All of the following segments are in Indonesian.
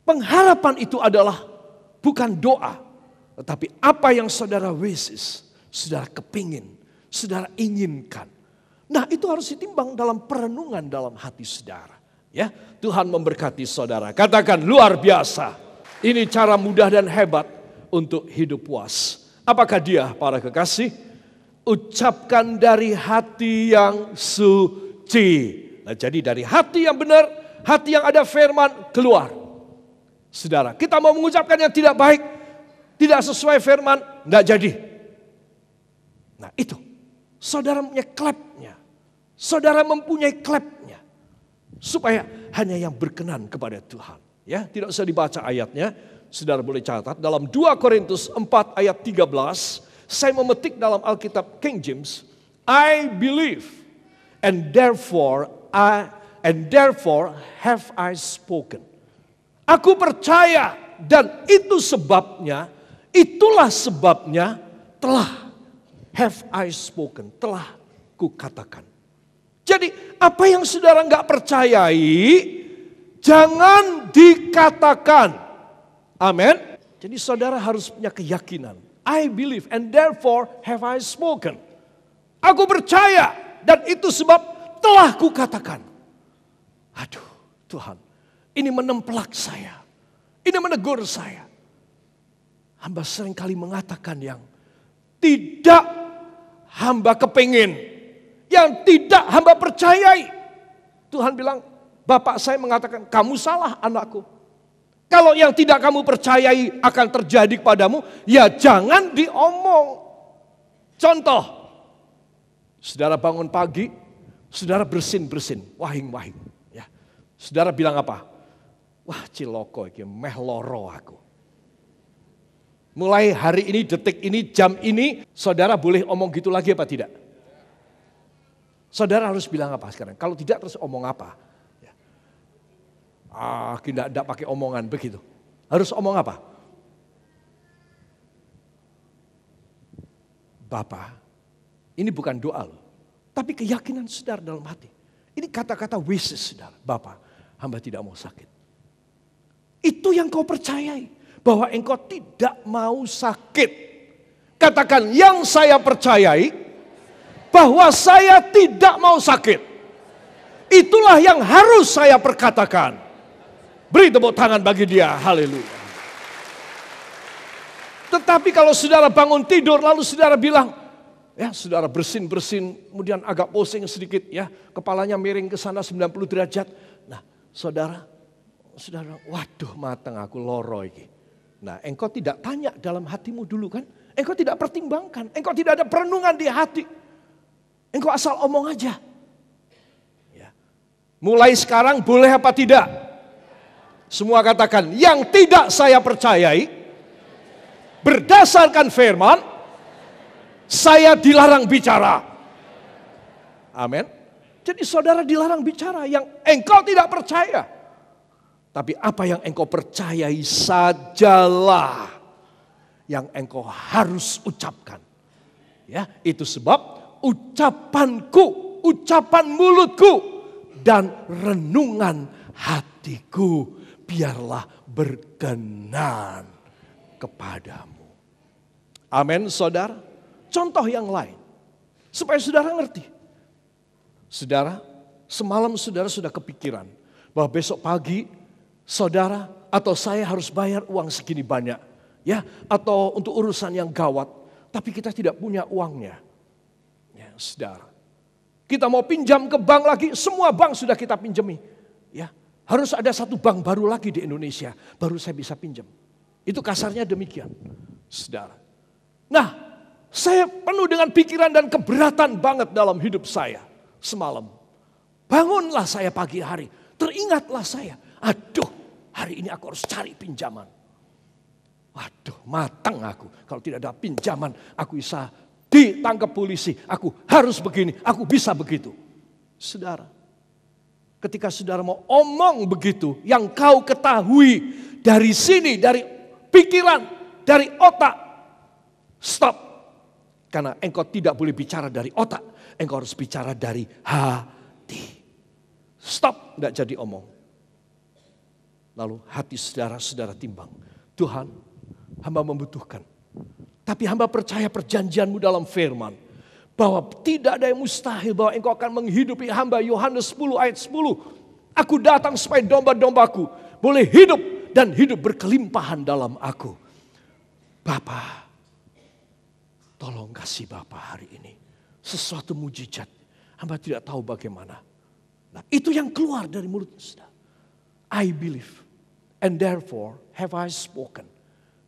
Pengharapan itu adalah bukan doa, tetapi apa yang saudara wishes, saudara kepingin, saudara inginkan. Nah, itu harus ditimbang dalam perenungan dalam hati saudara. Ya, Tuhan memberkati saudara. Katakan luar biasa. Ini cara mudah dan hebat untuk hidup puas. Apakah dia, para kekasih? Ucapkan dari hati yang suci. Nah, jadi dari hati yang benar, hati yang ada firman keluar. Saudara, kita mau mengucapkan yang tidak baik, tidak sesuai firman, enggak jadi. Nah, itu. Saudara punya klepnya. Saudara mempunyai klepnya. Supaya hanya yang berkenan kepada Tuhan. Ya, tidak usah dibaca ayatnya. Saudara boleh catat dalam 2 Korintus 4 ayat 13. Saya memetik dalam Alkitab King James. I believe and therefore have I spoken. Aku percaya dan itu sebabnya, itulah sebabnya telah have I spoken, telah kukatakan. Jadi apa yang saudara nggak percayai, jangan dikatakan. Amin. Jadi saudara harus punya keyakinan. I believe and therefore have I spoken. Aku percaya dan itu sebab telah kukatakan. Aduh Tuhan, ini menempelak saya. Ini menegur saya. Hamba seringkali mengatakan yang tidak hamba kepingin. Yang tidak hamba percayai. Tuhan bilang, Bapak saya mengatakan, kamu salah anakku. Kalau yang tidak kamu percayai akan terjadi kepadamu, ya jangan diomong. Contoh, saudara bangun pagi, saudara bersin-bersin, wahing-wahing. Ya. Saudara bilang apa? Wah ciloko iki meh loro aku. Mulai hari ini, detik ini, jam ini, saudara boleh omong gitu lagi apa tidak? Saudara harus bilang apa sekarang? Kalau tidak terus omong apa? Ya. Tidak pakai omongan begitu. Harus omong apa? Bapak, ini bukan doa loh. Tapi keyakinan saudara dalam hati. Ini kata-kata wishes saudara. Bapak, hamba tidak mau sakit. Itu yang kau percayai. Bahwa engkau tidak mau sakit. Katakan yang saya percayai. Bahwa saya tidak mau sakit. Itulah yang harus saya perkatakan. Beri tepuk tangan bagi dia. Haleluya. Tetapi kalau saudara bangun tidur lalu saudara bilang. Ya saudara bersin-bersin. Kemudian agak pusing sedikit ya. Kepalanya miring ke sana 90 derajat. Nah saudara, waduh mateng aku loro iki. Nah engkau tidak tanya dalam hatimu dulu kan. Engkau tidak pertimbangkan. Engkau tidak ada perenungan di hati. Engkau asal omong aja. Ya. Mulai sekarang boleh apa tidak? Semua katakan yang tidak saya percayai. Berdasarkan firman. Saya dilarang bicara. Amin. Jadi saudara dilarang bicara yang engkau tidak percaya. Tapi apa yang engkau percayai sajalah yang engkau harus ucapkan. Ya, itu sebab ucapanku, ucapan mulutku dan renungan hatiku biarlah berkenan kepadamu. Amin, saudara. Contoh yang lain supaya saudara ngerti. Saudara, semalam saudara sudah kepikiran bahwa besok pagi saudara atau saya harus bayar uang segini banyak. Ya, atau untuk urusan yang gawat. Tapi kita tidak punya uangnya. Ya, saudara. Kita mau pinjam ke bank lagi, semua bank sudah kita pinjami. Ya, harus ada satu bank baru lagi di Indonesia, baru saya bisa pinjam. Itu kasarnya demikian. Saudara. Nah, saya penuh dengan pikiran dan keberatan banget dalam hidup saya semalam. Bangunlah saya pagi hari, teringatlah saya. Aduh, hari ini aku harus cari pinjaman. Waduh, matang aku. Kalau tidak ada pinjaman, aku bisa ditangkap polisi. Aku harus begini, aku bisa begitu. Saudara, ketika saudara mau omong begitu, yang kau ketahui dari sini, dari pikiran, dari otak, stop. Karena engkau tidak boleh bicara dari otak, engkau harus bicara dari hati. Stop, tidak jadi omong. Lalu hati saudara-saudara timbang. Tuhan, hamba membutuhkan. Tapi hamba percaya perjanjian-Mu dalam firman. Bahwa tidak ada yang mustahil bahwa Engkau akan menghidupi hamba. Yohanes 10 ayat 10. Aku datang supaya domba-dombaku boleh hidup dan hidup berkelimpahan dalam aku. Bapa, tolong kasih Bapa hari ini sesuatu mujizat. Hamba tidak tahu bagaimana. Nah, itu yang keluar dari mulut saudara. I believe and therefore have I spoken.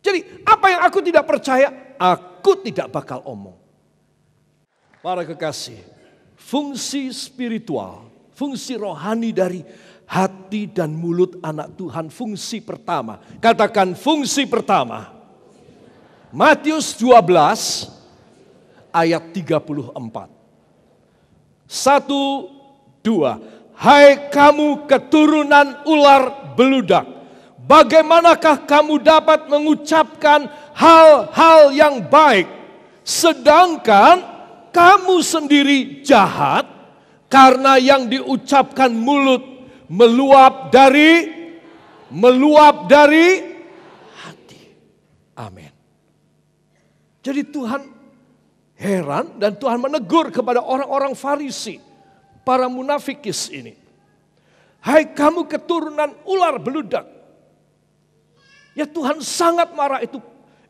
Jadi apa yang aku tidak percaya, aku tidak bakal omong. Para kekasih, fungsi spiritual, fungsi rohani dari hati dan mulut anak Tuhan, fungsi pertama. Katakan fungsi pertama. Matius 12 ayat 34. 1, 2. Hai kamu keturunan ular beludak, bagaimanakah kamu dapat mengucapkan hal-hal yang baik, sedangkan kamu sendiri jahat, karena yang diucapkan mulut meluap dari hati. Amin. Jadi Tuhan heran dan Tuhan menegur kepada orang-orang Farisi, para munafikis ini. Hai kamu keturunan ular beludak. Ya Tuhan sangat marah, itu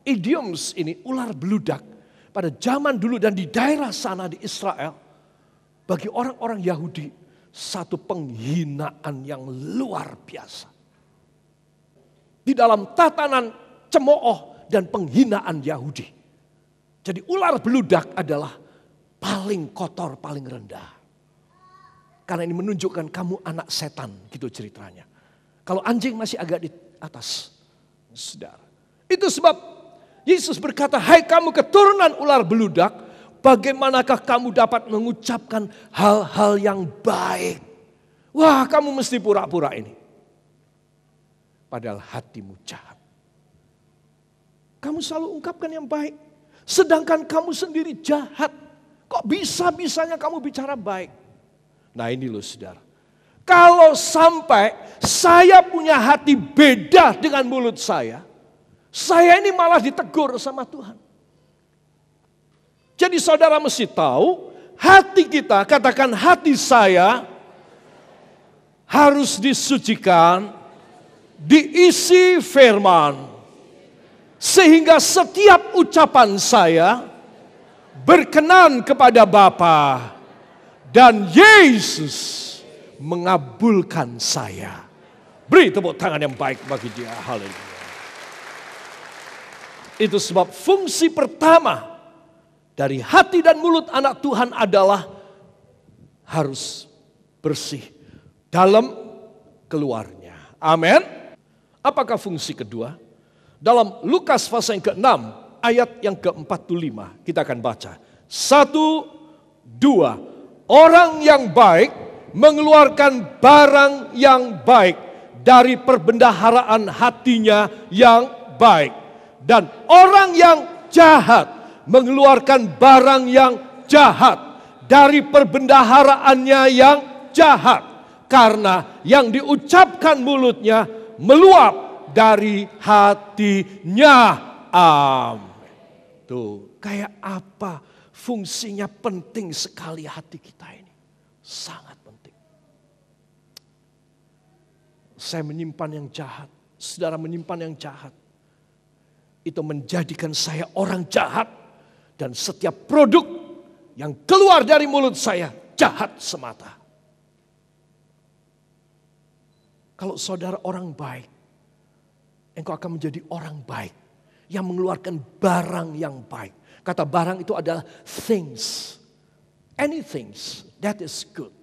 idioms ini, ular beludak. Pada zaman dulu dan di daerah sana di Israel, bagi orang-orang Yahudi, satu penghinaan yang luar biasa. Di dalam tatanan cemooh dan penghinaan Yahudi. Jadi ular beludak adalah paling kotor, paling rendah. Karena ini menunjukkan kamu anak setan, gitu ceritanya. Kalau anjing masih agak di atas, saudara. Itu sebab Yesus berkata, hai kamu keturunan ular beludak, bagaimanakah kamu dapat mengucapkan hal-hal yang baik? Wah, kamu mesti pura-pura ini. Padahal hatimu jahat. Kamu selalu ungkapkan yang baik, sedangkan kamu sendiri jahat. Kok bisa-bisanya kamu bicara baik? Nah ini loh saudara. Kalau sampai saya punya hati beda dengan mulut saya ini malah ditegur sama Tuhan. Jadi saudara mesti tahu, hati kita, katakan hati saya harus disucikan, diisi firman. Sehingga setiap ucapan saya berkenan kepada Bapa dan Yesus mengabulkan saya. Beri tepuk tangan yang baik bagi dia. Haleluya. Itu sebab fungsi pertama dari hati dan mulut anak Tuhan adalah harus bersih dalam keluarnya. Amin. Apakah fungsi kedua? Dalam Lukas pasal yang ke-6 ayat yang ke-45 kita akan baca. 1, 2. Orang yang baik mengeluarkan barang yang baik dari perbendaharaan hatinya yang baik. Dan orang yang jahat mengeluarkan barang yang jahat dari perbendaharaannya yang jahat. Karena yang diucapkan mulutnya meluap dari hatinya. Amin. Tuh, kayak apa fungsinya penting sekali hati kita ini. Sangat penting. Saya menyimpan yang jahat, saudara menyimpan yang jahat. Itu menjadikan saya orang jahat. Dan setiap produk yang keluar dari mulut saya jahat semata. Kalau saudara orang baik, engkau akan menjadi orang baik. Yang mengeluarkan barang yang baik. Kata barang itu adalah things. Anything that is good.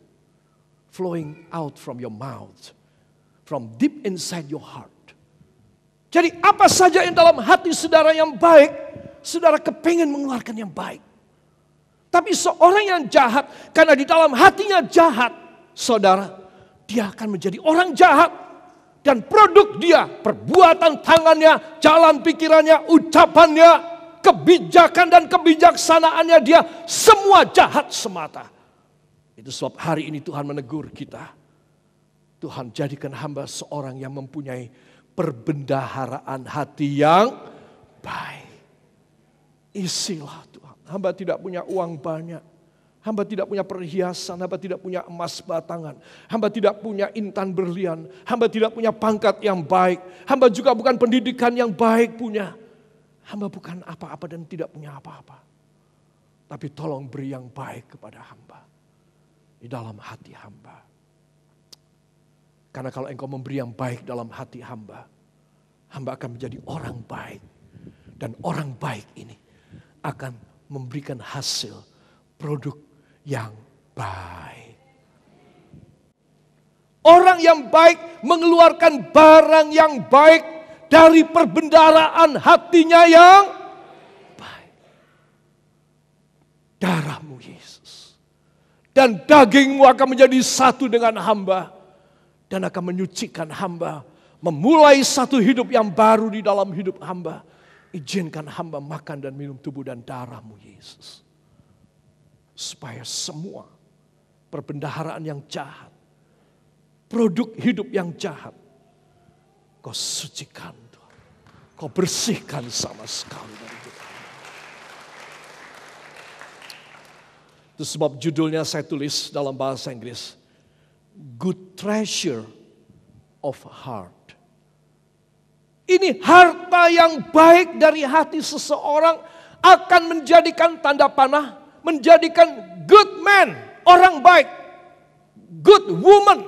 Flowing out from your mouth. From deep inside your heart. Jadi apa saja yang dalam hati saudara yang baik, saudara kepingin mengeluarkan yang baik. Tapi seorang yang jahat, karena di dalam hatinya jahat, saudara, dia akan menjadi orang jahat. Dan produk dia, perbuatan tangannya, jalan pikirannya, ucapannya, kebijakan dan kebijaksanaannya dia, semua jahat semata. Itu sebab hari ini Tuhan menegur kita. Tuhan jadikan hamba seorang yang mempunyai perbendaharaan hati yang baik. Isilah Tuhan. Hamba tidak punya uang banyak. Hamba tidak punya perhiasan. Hamba tidak punya emas batangan. Hamba tidak punya intan berlian. Hamba tidak punya pangkat yang baik. Hamba juga bukan pendidikan yang baik punya. Hamba bukan apa-apa dan tidak punya apa-apa. Tapi tolong beri yang baik kepada hamba. Di dalam hati hamba. Karena kalau engkau memberi yang baik dalam hati hamba. Hamba akan menjadi orang baik. Dan orang baik ini akan memberikan hasil produk yang baik. Orang yang baik mengeluarkan barang yang baik dari perbendaharaan hatinya yang baik. Darahmu Yesus. Dan dagingmu akan menjadi satu dengan hamba. Dan akan menyucikan hamba. Memulai satu hidup yang baru di dalam hidup hamba. Izinkan hamba makan dan minum tubuh dan darahmu Yesus. Supaya semua perbendaharaan yang jahat. Produk hidup yang jahat. Kau sucikan Tuhan. Kau bersihkan sama sekali dari hidup. Itu sebab judulnya saya tulis dalam bahasa Inggris. Good treasure of heart. Ini harta yang baik dari hati seseorang akan menjadikan tanda panah, menjadikan good man, orang baik, good woman,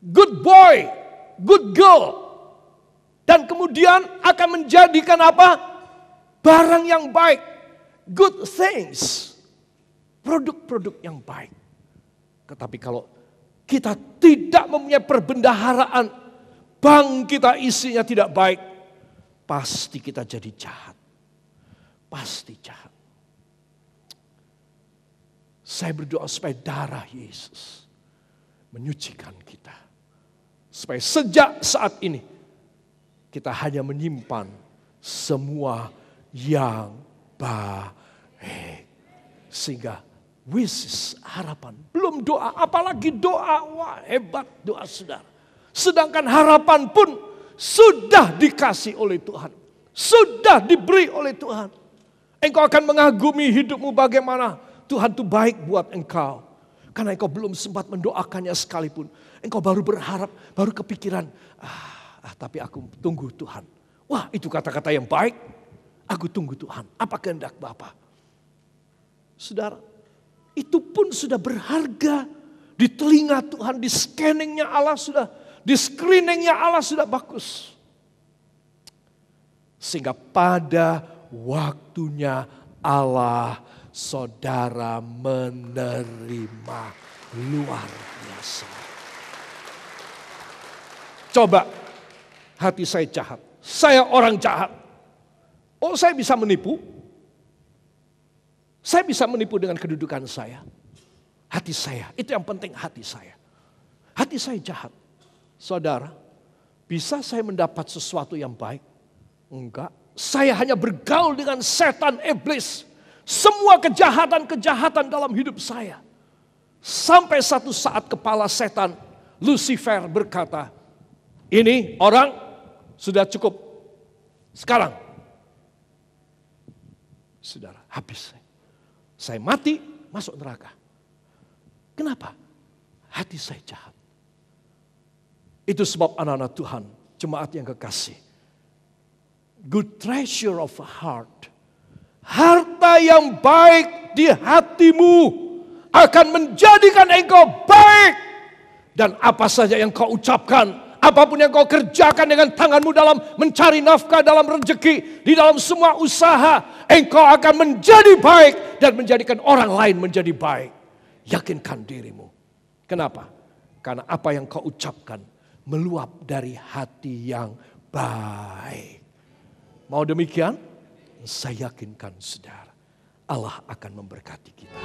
good boy, good girl. Dan kemudian akan menjadikan apa? Barang yang baik, good things, produk-produk yang baik. Tetapi kalau kita tidak mempunyai perbendaharaan, bank kita isinya tidak baik, pasti kita jadi jahat. Pasti jahat. Saya berdoa supaya darah Yesus menyucikan kita. Supaya sejak saat ini kita hanya menyimpan semua yang baik. Sehingga wishes, harapan. Belum doa, apalagi doa. Wah, hebat doa saudara. Sedangkan harapan pun sudah dikasih oleh Tuhan. Sudah diberi oleh Tuhan. Engkau akan mengagumi hidupmu bagaimana Tuhan itu baik buat engkau. Karena engkau belum sempat mendoakannya sekalipun. Engkau baru berharap, baru kepikiran. Tapi aku tunggu Tuhan. Wah, itu kata-kata yang baik. Aku tunggu Tuhan. Apa kehendak Bapa? Saudara, itu pun sudah berharga. Di telinga Tuhan, di scanningnya Allah sudah, di screeningnya Allah sudah bagus. Sehingga pada waktunya Allah, saudara menerima luar biasa. Coba, hati saya jahat. Saya orang jahat. Oh, saya bisa menipu. Saya bisa menipu dengan kedudukan saya. Hati saya, itu yang penting hati saya. Hati saya jahat. Saudara, bisa saya mendapat sesuatu yang baik? Enggak. Saya hanya bergaul dengan setan iblis. Semua kejahatan-kejahatan dalam hidup saya. Sampai satu saat kepala setan, Lucifer berkata, ini orang sudah cukup. Sekarang, saudara, habis saya. Saya mati, masuk neraka. Kenapa? Hati saya jahat. Itu sebab anak-anak Tuhan, jemaat yang kekasih. Good treasure of heart. Harta yang baik di hatimu akan menjadikan engkau baik. Dan apa saja yang kau ucapkan, apapun yang kau kerjakan dengan tanganmu dalam mencari nafkah, dalam rezeki, di dalam semua usaha, engkau akan menjadi baik dan menjadikan orang lain menjadi baik. Yakinkan dirimu. Kenapa? Karena apa yang kau ucapkan meluap dari hati yang baik. Mau demikian? Saya yakinkan saudara, Allah akan memberkati kita.